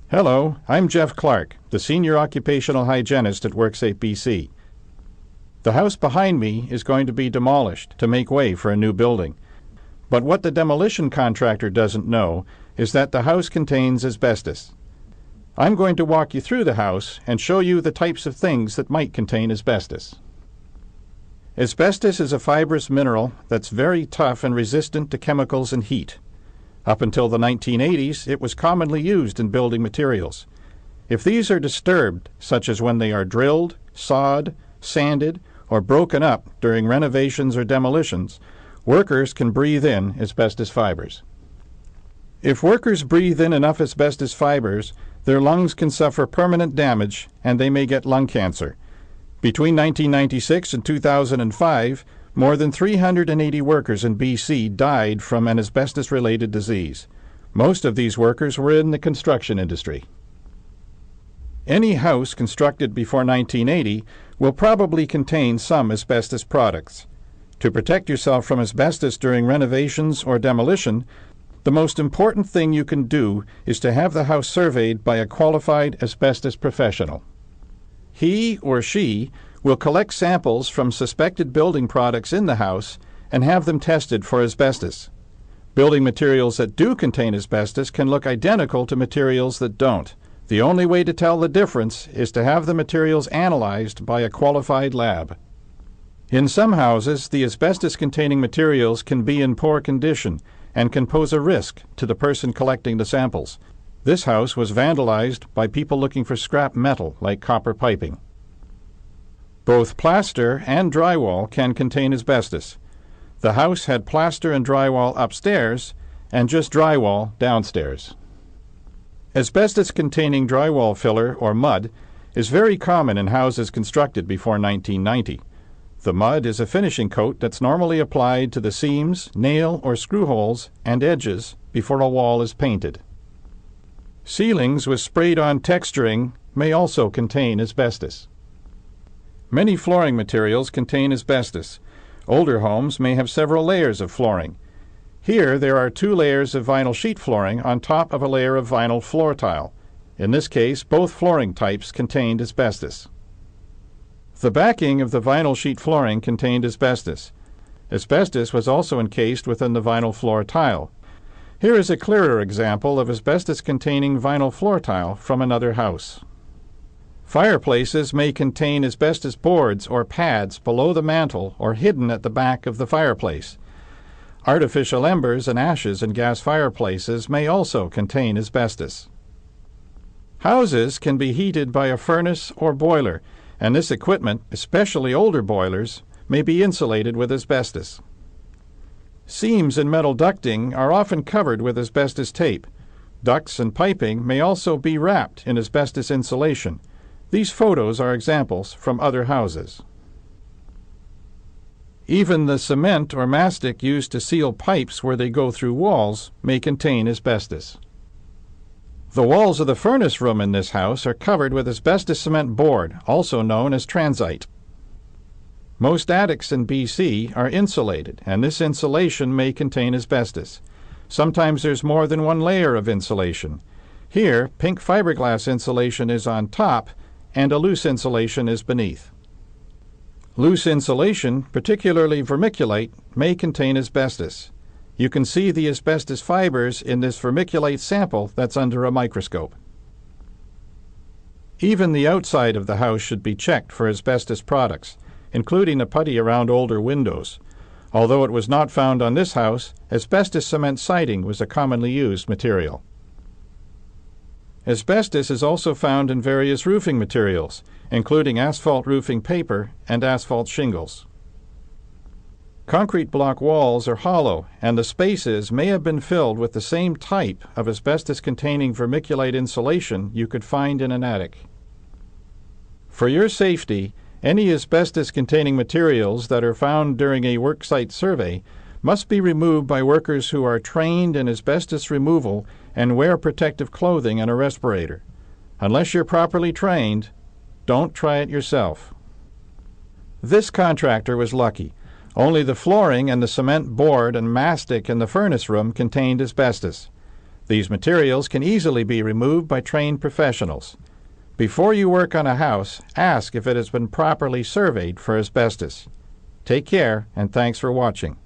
Hello, I'm Jeff Clark, the Senior Occupational Hygienist at WorkSafe BC. The house behind me is going to be demolished to make way for a new building. But what the demolition contractor doesn't know is that the house contains asbestos. I'm going to walk you through the house and show you the types of things that might contain asbestos. Asbestos is a fibrous mineral that's very tough and resistant to chemicals and heat. Up until the 1980s, it was commonly used in building materials. If these are disturbed, such as when they are drilled, sawed, sanded, or broken up during renovations or demolitions, workers can breathe in asbestos fibers. If workers breathe in enough asbestos fibers, their lungs can suffer permanent damage and they may get lung cancer. Between 1996 and 2005, more than 380 workers in BC died from an asbestos-related disease. Most of these workers were in the construction industry. Any house constructed before 1980 will probably contain some asbestos products. To protect yourself from asbestos during renovations or demolition, the most important thing you can do is to have the house surveyed by a qualified asbestos professional. He or she will collect samples from suspected building products in the house and have them tested for asbestos. Building materials that do contain asbestos can look identical to materials that don't. The only way to tell the difference is to have the materials analyzed by a qualified lab. In some houses, the asbestos-containing materials can be in poor condition and can pose a risk to the person collecting the samples. This house was vandalized by people looking for scrap metal like copper piping. Both plaster and drywall can contain asbestos. The house had plaster and drywall upstairs and just drywall downstairs. Asbestos-containing drywall filler, or mud, is very common in houses constructed before 1990. The mud is a finishing coat that's normally applied to the seams, nail or screw holes, and edges before a wall is painted. Ceilings with sprayed-on texturing may also contain asbestos. Many flooring materials contain asbestos. Older homes may have several layers of flooring. Here there are 2 layers of vinyl sheet flooring on top of a layer of vinyl floor tile. In this case, both flooring types contained asbestos. The backing of the vinyl sheet flooring contained asbestos. Asbestos was also encased within the vinyl floor tile. Here is a clearer example of asbestos-containing vinyl floor tile from another house. Fireplaces may contain asbestos boards or pads below the mantel or hidden at the back of the fireplace. Artificial embers and ashes in gas fireplaces may also contain asbestos. Houses can be heated by a furnace or boiler, and this equipment, especially older boilers, may be insulated with asbestos. Seams in metal ducting are often covered with asbestos tape. Ducts and piping may also be wrapped in asbestos insulation. These photos are examples from other houses. Even the cement or mastic used to seal pipes where they go through walls may contain asbestos. The walls of the furnace room in this house are covered with asbestos cement board, also known as transite. Most attics in BC are insulated, and this insulation may contain asbestos. Sometimes there's more than one layer of insulation. Here, pink fiberglass insulation is on top, and a loose insulation is beneath. Loose insulation, particularly vermiculite, may contain asbestos. You can see the asbestos fibers in this vermiculite sample that's under a microscope. Even the outside of the house should be checked for asbestos products, including the putty around older windows. Although it was not found on this house, asbestos cement siding was a commonly used material. Asbestos is also found in various roofing materials, including asphalt roofing paper and asphalt shingles. Concrete block walls are hollow, and the spaces may have been filled with the same type of asbestos-containing vermiculite insulation you could find in an attic. For your safety, any asbestos-containing materials that are found during a worksite survey must be removed by workers who are trained in asbestos removal and wear protective clothing and a respirator. Unless you're properly trained, don't try it yourself. This contractor was lucky. Only the flooring and the cement board and mastic in the furnace room contained asbestos. These materials can easily be removed by trained professionals. Before you work on a house, ask if it has been properly surveyed for asbestos. Take care, and thanks for watching.